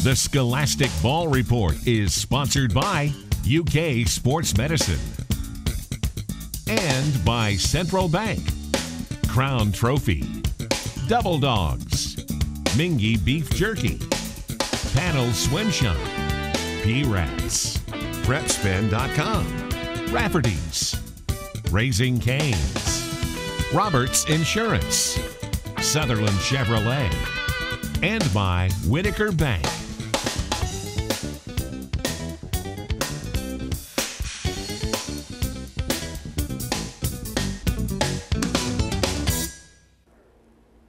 The Scholastic Ball Report is sponsored by UK Sports Medicine and by Central Bank, Crown Trophy, Double Dogs, Mingy Beef Jerky, Panel Swim Shop, P-Rats, PrepSpend.com, Rafferty's, Raising Cane's, Roberts Insurance, Sutherland Chevrolet, and by Whitaker Bank.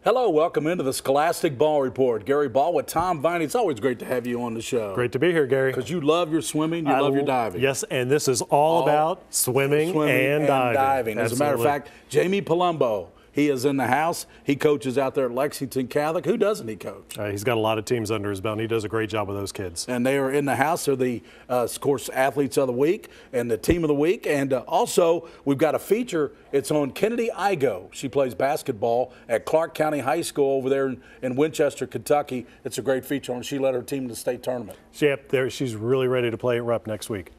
Hello, welcome into the Scholastic Ball Report. Gary Ball with Tom Viney. It's always great to have you on the show. Great to be here, Gary. Because you love your swimming, you love your diving. Yes, and this is all about swimming and diving. As a matter of fact, Jamie Palumbo, he is in the house. He coaches out there at Lexington Catholic. Who doesn't he coach? He's got a lot of teams under his belt, and he does a great job with those kids. And they are in the house. They're the, of course, athletes of the week and the team of the week. And also, we've got a feature. It's on Kennedy Igo. She plays basketball at Clark County High School over there in Winchester, Kentucky. It's a great feature on. She led her team to the state tournament. Yep, she's really ready to play at Rupp next week.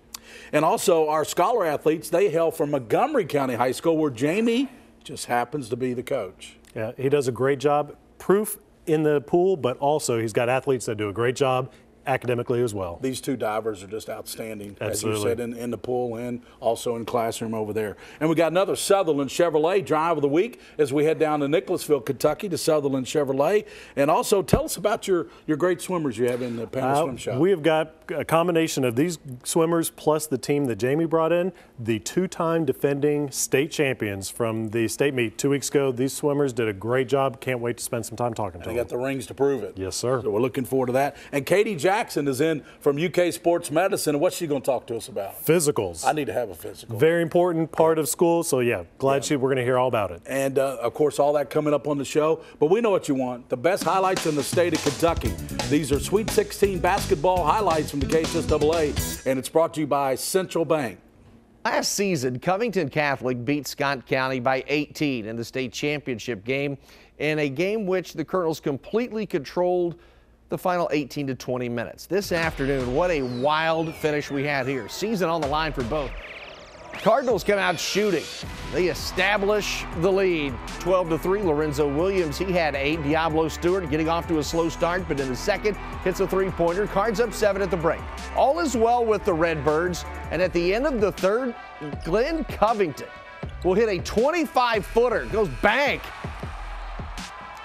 And also, our scholar athletes, they hail from Montgomery County High School, where Jamie just happens to be the coach. Yeah, he does a great job. Proof in the pool, but also he's got athletes that do a great job academically as well. These two divers are just outstanding, Absolutely. as you said, in the pool and also in classroom over there. And we got another Sutherland Chevrolet drive of the week as we head down to Nicholasville, Kentucky to Sutherland Chevrolet. And also tell us about your great swimmers you have in the Panel Swim Shop. We have got a combination of these swimmers plus the team that Jamie brought in, the two-time defending state champions from the state meet 2 weeks ago. These swimmers did a great job. Can't wait to spend some time talking to them. They got the rings to prove it. Yes, sir. So we're looking forward to that. And Katie Jackson is in from UK Sports Medicine. And what's she going to talk to us about? Physicals. I need to have a physical. Very important part of school. So, yeah, we're going to hear all about it. And, of course, all that coming up on the show. But we know what you want. The best highlights in the state of Kentucky. These are Sweet 16 basketball highlights from the KSSAA. And it's brought to you by Central Bank. Last season, Covington Catholic beat Scott County by 18 in the state championship game, in a game which the Colonels completely controlled the final 18 to 20 minutes. This afternoon, what a wild finish we had here. Season on the line for both. Cardinals come out shooting. They establish the lead, 12-3. Lorenzo Williams, he had 8. Diablo Stewart getting off to a slow start, but in the second, hits a three-pointer. Cards up 7 at the break. All is well with the Redbirds, and at the end of the third, Glenn Covington will hit a 25-footer. Goes bank.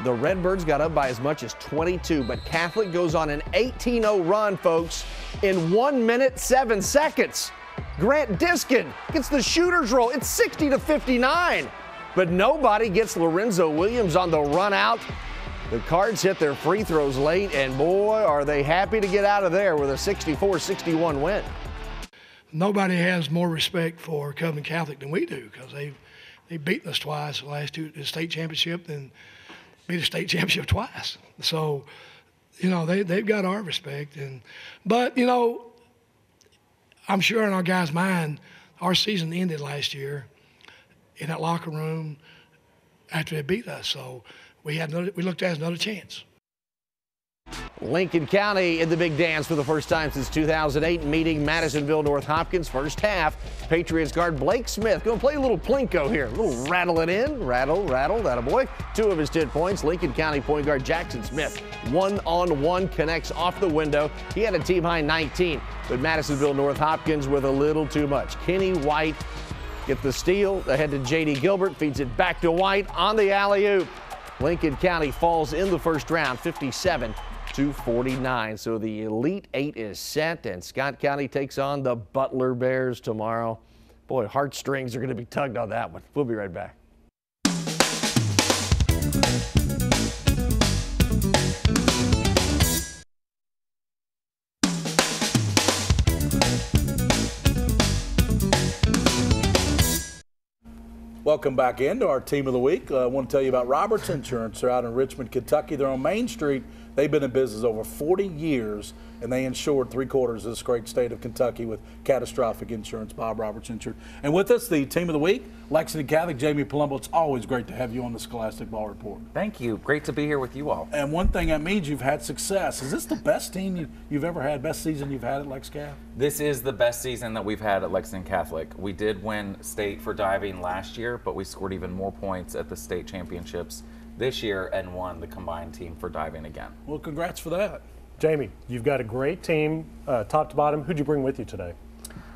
The Redbirds got up by as much as 22, but Catholic goes on an 18-0 run, folks, in 1 minute, 7 seconds. Grant Diskin gets the shooter's roll. It's 60-59, but nobody gets Lorenzo Williams on the run out. The Cards hit their free throws late, and boy, are they happy to get out of there with a 64-61 win. Nobody has more respect for Covington Catholic than we do, because they've beaten us twice the last two, the state championship, and beat the state championship twice. So, you know, they've got our respect. But, you know, I'm sure in our guys' mind, our season ended last year in that locker room after they beat us. So we looked at it as another chance. Lincoln County in the big dance for the first time since 2008, meeting Madisonville North Hopkins. First half, Patriots guard Blake Smith going to play a little Plinko here. A little rattle it in. Rattle, attaboy. 2 of his 10 points. Lincoln County point guard Jackson Smith, one-on-one connects off the window. He had a team-high 19, but Madisonville North Hopkins with a little too much. Kenny White get the steal. Ahead to J.D. Gilbert, feeds it back to White on the alley-oop. Lincoln County falls in the first round, 57-49. So the Elite 8 is set, and Scott County takes on the Butler Bears tomorrow. Boy, heartstrings are going to be tugged on that one. We'll be right back. Welcome back into our Team of the Week. I want to tell you about Roberts Insurance. They're out in Richmond, Kentucky. They're on Main Street. They've been in business over 40 years, and they insured 3/4 of this great state of Kentucky with catastrophic insurance. Bob Roberts Insurance. And with us, the Team of the Week, Lexington Catholic, Jamie Palumbo. It's always great to have you on the Scholastic Ball Report. Thank you. Great to be here with you all. And one thing that means you've had success. Is this the best team you've ever had, best season you've had at Lex Cath? This is the best season that we've had at Lexington Catholic. We did win state for diving last year, but we scored even more points at the state championships this year and won the combined team for diving again. Well, congrats for that. Jamie, you've got a great team, top to bottom. Who'd you bring with you today?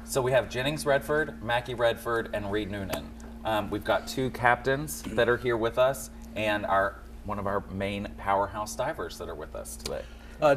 So we have Jennings Redford, Mackie Redford, and Reed Noonan. We've got 2 captains that are here with us, and one of our main powerhouse divers that are with us today.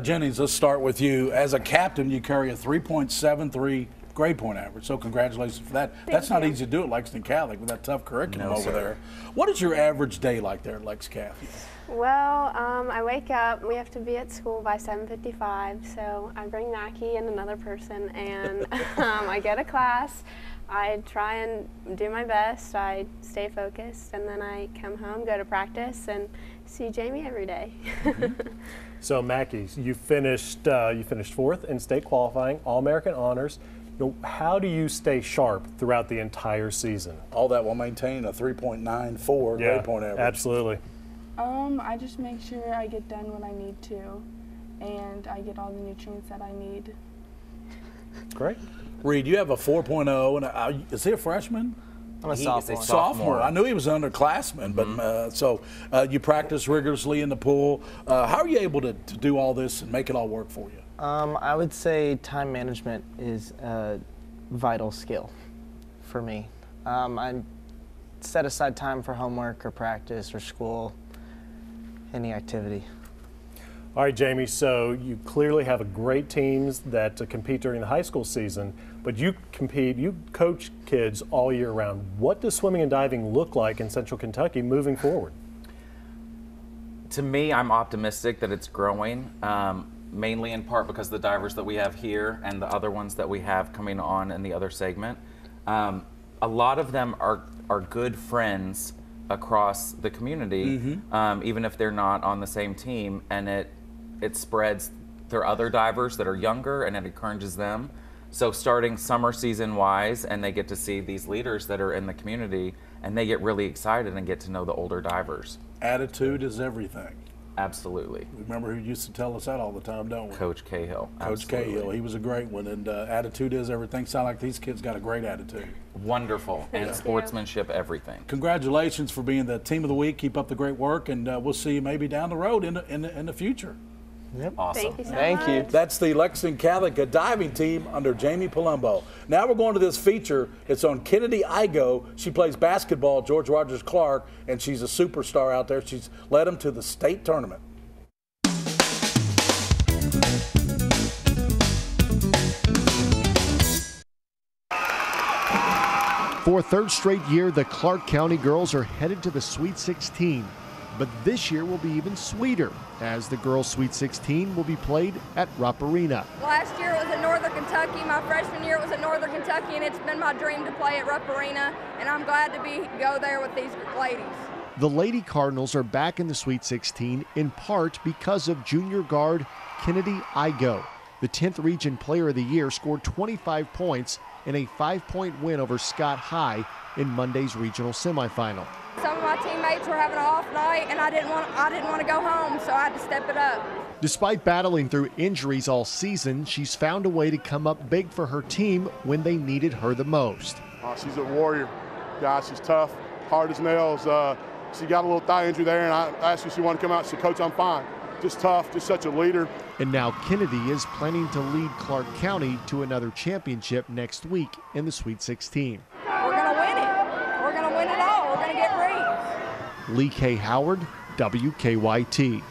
Jennings, let's start with you. As a captain, you carry a 3.73 grade point average, so congratulations for that. That's not easy to do at Lexington Catholic with that tough curriculum over there. What is your average day like there at Lex Cath? Well, I wake up, we have to be at school by 7:55, so I bring Mackie and another person, and I go to class. I try and do my best. I stay focused, and then I come home, go to practice, and see Jamie every day. So, Mackie, you finished 4th in state qualifying, All-American honors. How do you stay sharp throughout the entire season? All that while maintaining a 3.94 grade point average. Absolutely. I just make sure I get done when I need to, and I get all the nutrients that I need. Great. Reed, you have a 4.0, and is he a freshman? I'm a sophomore. I knew he was an underclassman, but so you practice rigorously in the pool. How are you able to do all this and make it all work for you? I would say time management is a vital skill for me. I set aside time for homework or practice or school, any activity. All right, Jamie, so you clearly have a great teams that compete during the high school season, but you coach kids all year round. What does swimming and diving look like in Central Kentucky moving forward? To me, I'm optimistic that it's growing, mainly in part because the divers that we have here and the other ones that we have coming on in the other segment, a lot of them are good friends across the community, even if they're not on the same team, and it spreads their other divers that are younger, and it encourages them. So starting summer season wise, and they get to see these leaders that are in the community, and they get really excited and get to know the older divers. Attitude is everything. Absolutely. Remember who used to tell us that all the time, don't we? Coach Cahill. Coach Cahill, he was a great one, and attitude is everything. Sound like these kids got a great attitude. Wonderful, and sportsmanship, everything. Congratulations for being the Team of the Week. Keep up the great work, and we'll see you maybe down the road in the future. Yep. Awesome. Thank you so Thank much. you. That's the Lexington Catholic diving team under Jamie Palumbo. Now we're going to this feature. It's on Kennedy Igo. She plays basketball at George Rogers Clark, and she's a superstar out there. She's led them to the state tournament. For a 3rd straight year, the Clark County girls are headed to the Sweet 16. But this year will be even sweeter, as the girls' Sweet 16 will be played at Rupp Arena. Last year it was at Northern Kentucky. My freshman year it was at Northern Kentucky, and it's been my dream to play at Rupp Arena, and I'm glad to go there with these ladies. The Lady Cardinals are back in the Sweet 16 in part because of junior guard Kennedy Igo. The 10th Region Player of the Year scored 25 points in a 5-point win over Scott High in Monday's regional semifinal. Some of my teammates were having an off night, and I didn't want to go home, so I had to step it up. Despite battling through injuries all season, she's found a way to come up big for her team when they needed her the most. She's a warrior. Guys, she's tough, hard as nails. She got a little thigh injury there, and I asked her if she wanted to come out. She said, "Coach, I'm fine." Just tough, just such a leader. And now Kennedy is planning to lead Clark County to another championship next week in the Sweet 16. We're going to win it. We're going to win it all. We're going to get rings. Lee K. Howard, WKYT.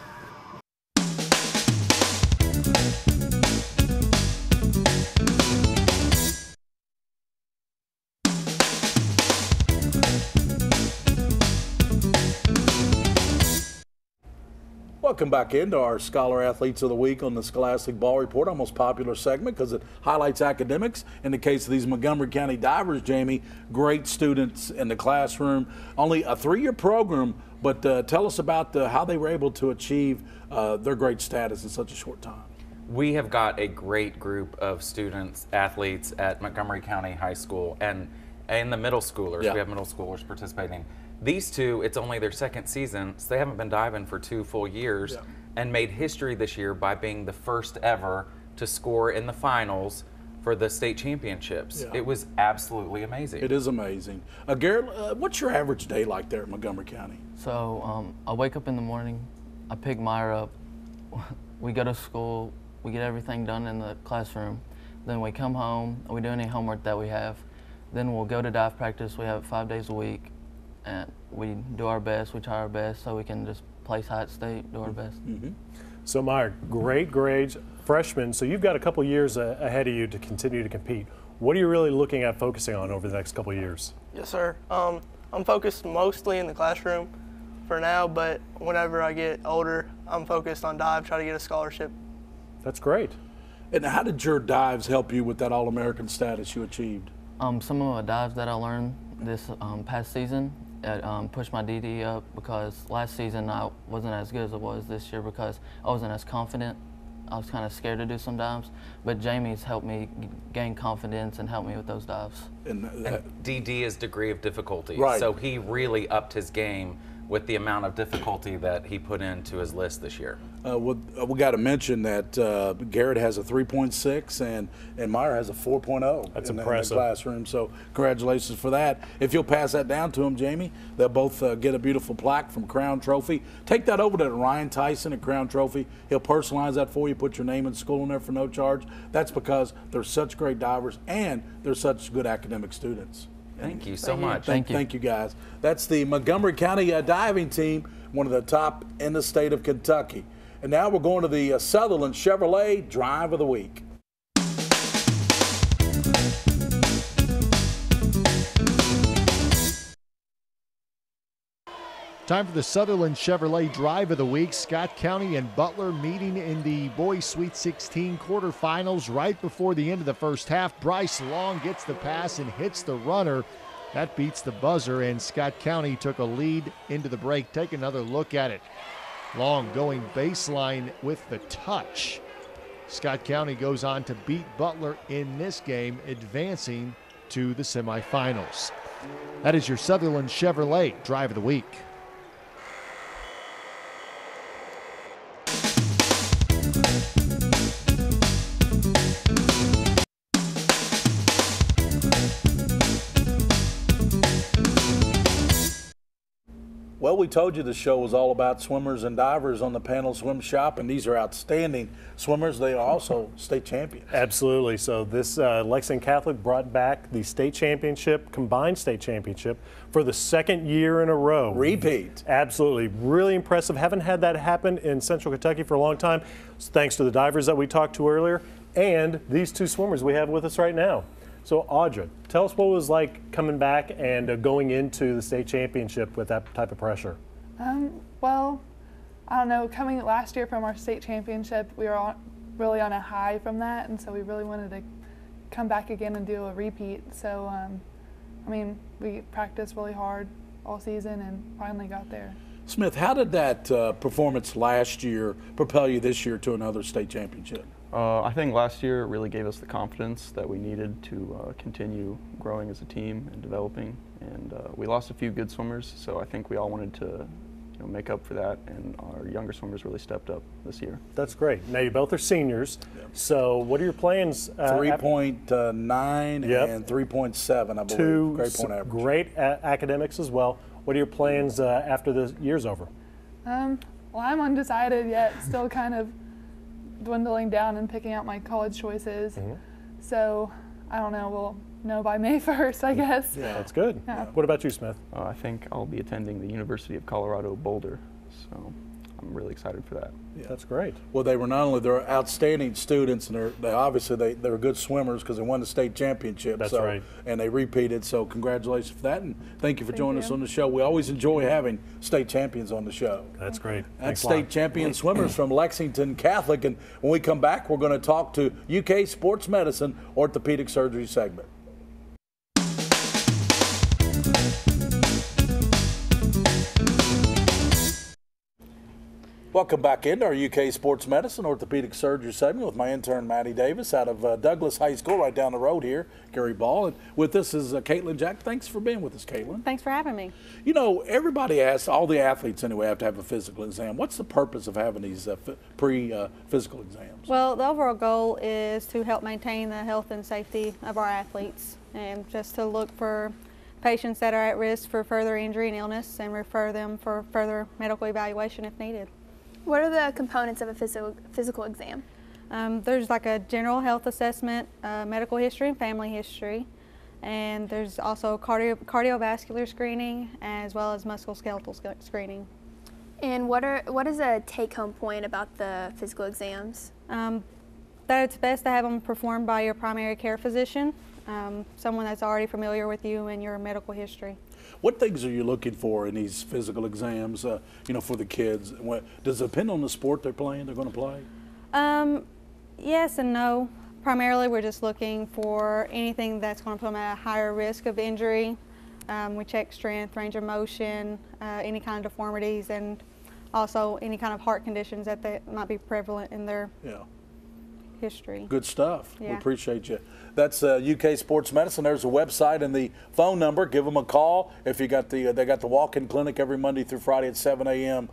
Welcome back into our Scholar Athletes of the Week on the Scholastic Ball Report, our most popular segment because it highlights academics. In the case of these Montgomery County Divers, Jamie, great students in the classroom. Only a 3-year program, but tell us about how they were able to achieve their great status in such a short time. We have got a great group of students, athletes at Montgomery County High School and the middle schoolers. Yeah. We have middle schoolers participating. These two, it's only their second season, so they haven't been diving for 2 full years, and made history this year by being the first ever to score in the finals for the state championships. Yeah. It was absolutely amazing. It is amazing. Garrett, what's your average day like there at Montgomery County? So I wake up in the morning, I pick Myra up, we go to school, we get everything done in the classroom, then we come home, we do any homework that we have, then we'll go to dive practice. We have it 5 days a week. And we do our best, we try our best so we can just place high at state, do our best. So Meyer, great grades, freshman, so you've got a couple years ahead of you to continue to compete. What are you really looking at focusing on over the next couple of years? Yes, sir. I'm focused mostly in the classroom for now, but whenever I get older, I'm focused on dive, try to get a scholarship. That's great. And how did your dives help you with that All-American status you achieved? Some of the dives that I learned this past season, pushed my DD up because last season I wasn't as good as I was this year because I wasn't as confident. I was kind of scared to do some dives, but Jamie's helped me gain confidence and helped me with those dives. And DD is degree of difficulty, right. So he really upped his game with the amount of difficulty that he put into his list this year. We got to mention that Garrett has a 3.6 and Meyer has a 4.0. That's in impressive. the classroom, so congratulations for that. If you'll pass that down to them, Jamie, they'll both get a beautiful plaque from Crown Trophy. Take that over to Ryan Tyson at Crown Trophy. He'll personalize that for you, put your name and school in there for no charge. That's because they're such great divers and they're such good academic students. Thank you so much. Thank you, guys. That's the Montgomery County diving team, one of the top in the state of Kentucky. And now we're going to the Sutherland Chevrolet Drive of the Week. Time for the Sutherland Chevrolet Drive of the Week. Scott County and Butler meeting in the boys Sweet 16 quarterfinals right before the end of the first half. Bryce Long gets the pass and hits the runner. That beats the buzzer, and Scott County took a lead into the break. Take another look at it. Long going baseline with the touch. Scott County goes on to beat Butler in this game, advancing to the semifinals. That is your Sutherland Chevrolet Drive of the Week. Well, we told you the show was all about swimmers and divers on the panel Swim Shop, and these are outstanding swimmers. They are also state champions. Absolutely. So this Lexington Catholic brought back the state championship, combined state championship, for the second year in a row. Repeat. Absolutely. Really impressive. Haven't had that happen in Central Kentucky for a long time, thanks to the divers that we talked to earlier and these two swimmers we have with us right now. So Audra, tell us what it was like coming back and going into the state championship with that type of pressure. Well, I don't know, coming last year from our state championship, we were really on a high from that, and so we really wanted to come back again and do a repeat. So, I mean, we practiced really hard all season and finally got there. Smith, how did that performance last year propel you this year to another state championship? I think last year it really gave us the confidence that we needed to continue growing as a team and developing. And we lost a few good swimmers, so I think we all wanted to make up for that, and our younger swimmers really stepped up this year. That's great. Now you both are seniors, so what are your plans? 3.9 and 3.7, I believe. Two great point average. Great academics as well. What are your plans after the year's over? Well, I'm undecided yet, still kind of dwindling down and picking out my college choices. So I don't know, we'll know by May 1st, I guess. Yeah, that's good. Yeah. What about you, Smith? I think I'll be attending the University of Colorado Boulder. So I'm really excited for that. Yeah. That's great. Well, they were not only they're outstanding students, and they're good swimmers because they won the state championship. That's right. And they repeated. So congratulations for that, and thank you for joining us on the show. We always enjoy having state champions on the show. That's great. That's state champion swimmers from Lexington Catholic. And when we come back, we're going to talk to UK Sports Medicine Orthopedic Surgery segment. Welcome back into our UK Sports Medicine Orthopedic Surgery segment with my intern, Maddie Davis, out of Douglas High School right down the road here, Gary Ball. And with us is Caitlin Jack. Thanks for being with us, Caitlin. Thanks for having me. You know, everybody asks, all the athletes anyway have to have a physical exam. What's the purpose of having these pre-physical exams? Well, the overall goal is to help maintain the health and safety of our athletes, and just to look for patients that are at risk for further injury and illness and refer them for further medical evaluation if needed. What are the components of a physical exam? There's like a general health assessment, medical history and family history, and there's also cardiovascular screening as well as musculoskeletal screening. And what is a take-home point about the physical exams? That it's best to have them performed by your primary care physician, someone that's already familiar with you and your medical history. What things are you looking for in these physical exams, you know, for the kids? Does it depend on the sport they're playing, they're going to play? Yes and no. Primarily, we're just looking for anything that's going to put them at a higher risk of injury. We check strength, range of motion, any kind of deformities, and also any kind of heart conditions that might be prevalent in their history. Good stuff. Yeah. We appreciate you. That's UK Sports Medicine. There's a website and the phone number. Give them a call if you got they got the walk-in clinic every Monday through Friday at 7 a.m.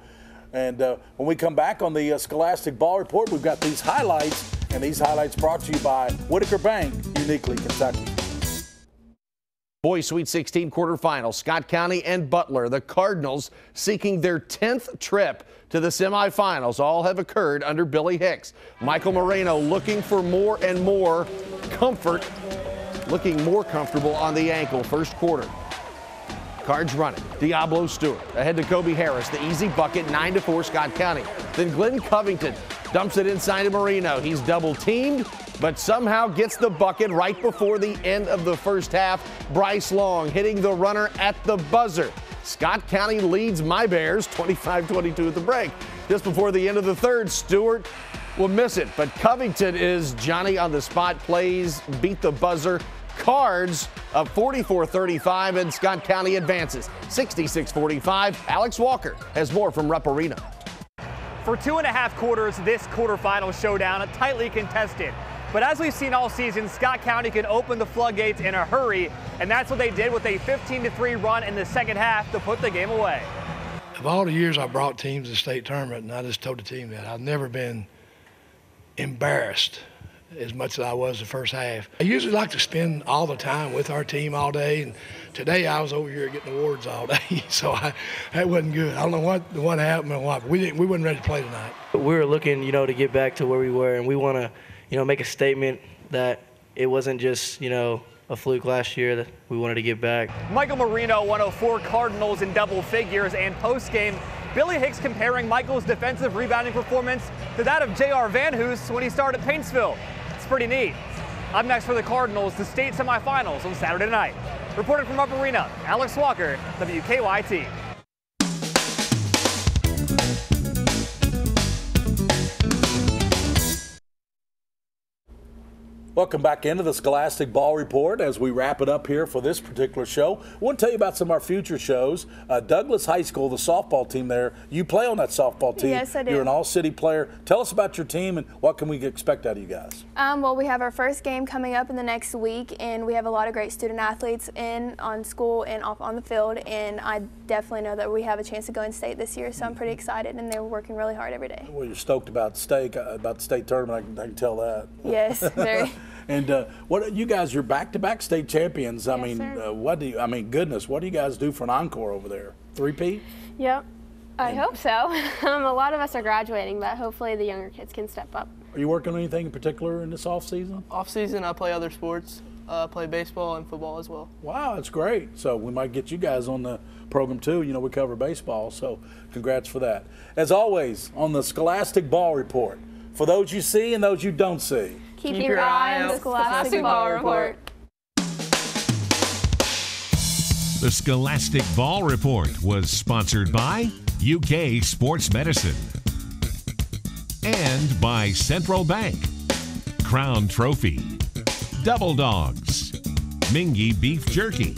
And when we come back on the Scholastic Ball Report, we've got these highlights, and these highlights brought to you by Whitaker Bank, uniquely Kentucky. Boys Sweet 16 quarterfinals, Scott County and Butler, the Cardinals seeking their 10th trip to the semifinals. All have occurred under Billy Hicks. Michael Moreno looking for more and more comfort, looking more comfortable on the ankle. First quarter. Cards running. Diablo Stewart ahead to Kobe Harris. The easy bucket, 9-4 Scott County. Then Glenn Covington dumps it inside to Moreno. He's double teamed, but somehow gets the bucket right before the end of the first half. Bryce Long hitting the runner at the buzzer. Scott County leads my Bears 25-22 at the break. Just before the end of the third, Stewart will miss it, but Covington is Johnny on the spot, plays, beat the buzzer. Cards up 44-35, and Scott County advances 66-45. Alex Walker has more from Rupp Arena. For 2.5 quarters, this quarterfinal showdown tightly contested. But as we've seen all season, Scott County can open the floodgates in a hurry, and that's what they did with a 15-3 run in the second half to put the game away. Of all the years I brought teams to the state tournament, and I just told the team that I've never been embarrassed as much as I was the first half. I usually like to spend all the time with our team all day, and today I was over here getting awards all day, so that wasn't good. I don't know what happened or what, but we wasn't ready to play tonight. We were looking, to get back to where we were, and we want to, make a statement that it wasn't just, a fluke last year, that we wanted to get back. Michael Moreno, 104 Cardinals in double figures, and post-game, Billy Hicks comparing Michael's defensive rebounding performance to that of J.R. Van Hoos when he started at Paintsville. It's pretty neat. Up next for the Cardinals, the state semifinals on Saturday night. Reporting from Rupp Arena, Alex Walker, WKYT. Welcome back into the Scholastic Ball Report as we wrap it up here for this particular show. I want to tell you about some of our future shows. Douglas High School, the softball team there, you play on that softball team. Yes, I do. You're an all-city player. Tell us about your team and what can we expect out of you guys? Well, we have our first game coming up in the next week, and we have a lot of great student athletes on school and off on the field, and I definitely know that we have a chance to go in state this year, so I'm pretty excited, and they're working really hard every day. Well, you're stoked about the state tournament, I can tell that. Yes, very. And what you guys, you're back-to-back state champions. I mean, goodness, what do you guys do for an encore over there? Three-peat? Yep, I hope so. A lot of us are graduating, but hopefully the younger kids can step up. Are you working on anything in particular in this off season? Off season, I play other sports. play baseball and football as well. Wow, that's great. So we might get you guys on the program too. You know, we cover baseball, so congrats for that. As always, on the Scholastic Ball Report, for those you see and those you don't see. Keep your eye on the Scholastic Ball Report. The Scholastic Ball Report was sponsored by UK Sports Medicine and by Central Bank, Crown Trophy, Double Dogs, Mingy Beef Jerky,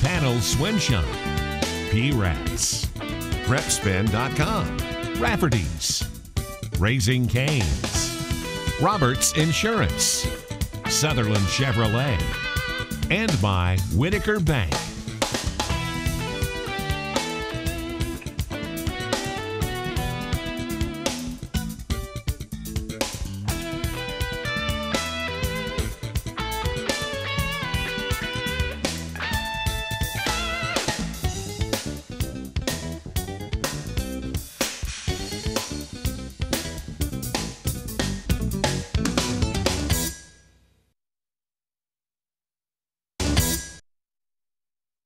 Panel Swim Shop, P-Rats, PrepSpend.com, Rafferty's, Raising Cane's, Roberts Insurance, Sutherland Chevrolet, and by Whitaker Bank.